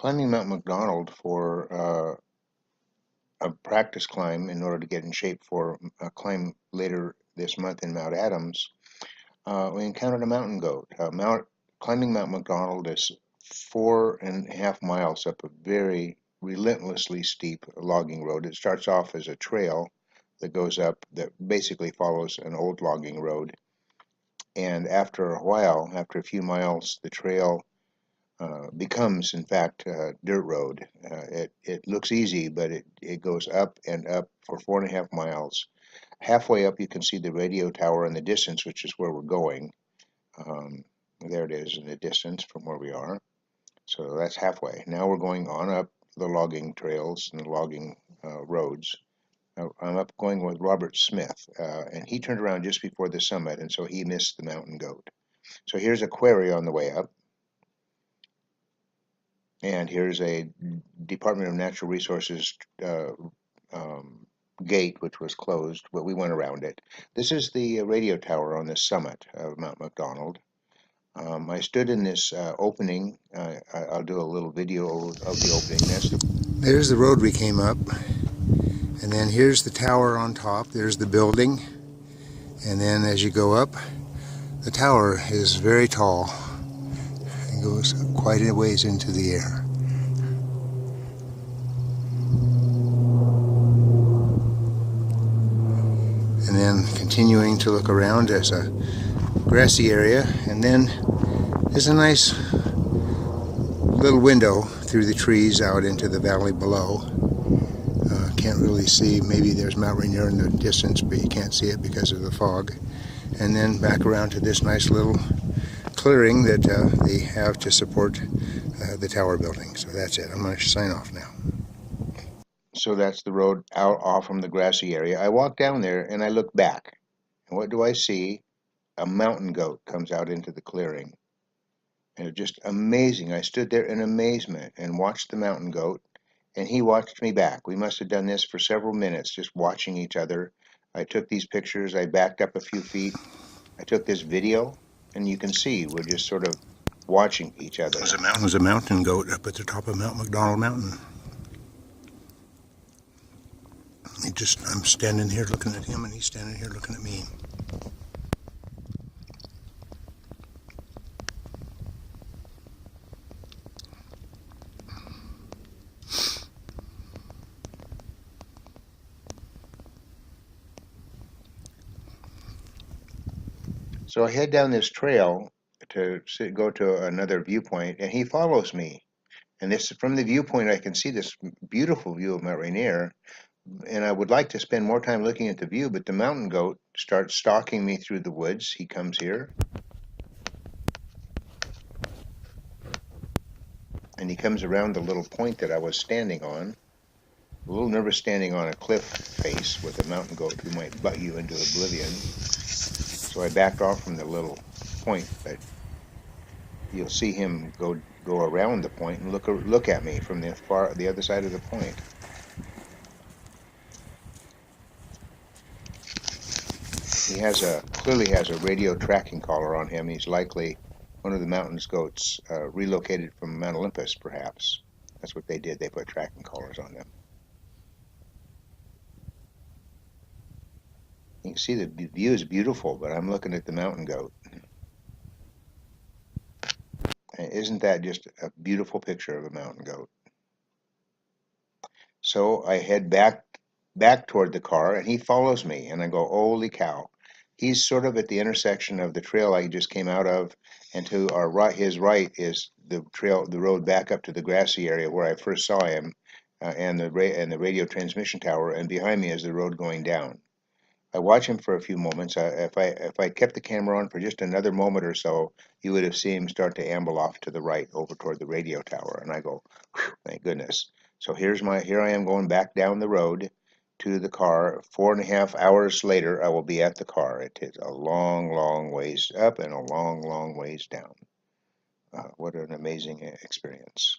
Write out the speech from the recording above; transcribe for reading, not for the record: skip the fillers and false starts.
climbing Mount McDonald for a practice climb in order to get in shape for a climb later this month in Mount Adams. We encountered a mountain goat. Climbing Mount McDonald is 4.5 miles up a very relentlessly steep logging road. It starts off as a trail that goes up that basically follows an old logging road. And after a while, after a few miles, the trail becomes, in fact, a dirt road. It looks easy, but it goes up and up for 4.5 miles. Halfway up, you can see the radio tower in the distance, which is where we're going. There it is in the distance from where we are. So that's halfway. Now we're going on up the logging trails and the logging roads. I'm up going with Robert Smith, and he turned around just before the summit, and so he missed the mountain goat. So here's a quarry on the way up. And here's a Department of Natural Resources gate, which was closed, but we went around it. This is the radio tower on the summit of Mount McDonald. I stood in this opening. I'll do a little video of the opening. There's the road we came up, and then here's the tower on top. There's the building, and then as you go up, the tower is very tall. It goes quite a ways into the air. And then continuing to look around, there's a grassy area, and then there's a nice little window through the trees out into the valley below. Can't really see. Maybe there's Mount Rainier in the distance, but you can't see it because of the fog. And then back around to this nice little clearing that they have to support the tower building. So that's it. I'm going to sign off now. So that's the road out off from the grassy area. I walk down there and I look back. And what do I see? A mountain goat comes out into the clearing. And it's just amazing. I stood there in amazement and watched the mountain goat, and he watched me back. We must have done this for several minutes, just watching each other. I took these pictures. I backed up a few feet. I took this video, and you can see we're just sort of watching each other. There's a mountain goat up at the top of Mount McDonald Mountain. I'm standing here looking at him, and he's standing here looking at me. So I head down this trail to go to another viewpoint, and he follows me. And this, from the viewpoint, I can see this beautiful view of Mount Rainier. And I would like to spend more time looking at the view, but the mountain goat starts stalking me through the woods. He comes here. And he comes around the little point that I was standing on. A little nervous standing on a cliff face with a mountain goat who might butt you into oblivion. So I backed off from the little point, but you'll see him go around the point and look at me from the other side of the point. He clearly has a radio tracking collar on him. He's likely one of the mountain goats relocated from Mount Olympus, perhaps. That's what they did. They put tracking collars on them. You can see the view is beautiful, but I'm looking at the mountain goat. And isn't that just a beautiful picture of a mountain goat? So I head back toward the car, and he follows me, and I go, holy cow. He's sort of at the intersection of the trail I just came out of, and to our right, his right is the road back up to the grassy area where I first saw him, and the radio transmission tower, and behind me is the road going down. I watch him for a few moments. If I kept the camera on for just another moment or so, you would have seen him start to amble off to the right over toward the radio tower. And I go, thank goodness. So here I am going back down the road to the car. 4.5 hours later, I will be at the car. It is a long, long ways up and a long, long ways down. What an amazing experience.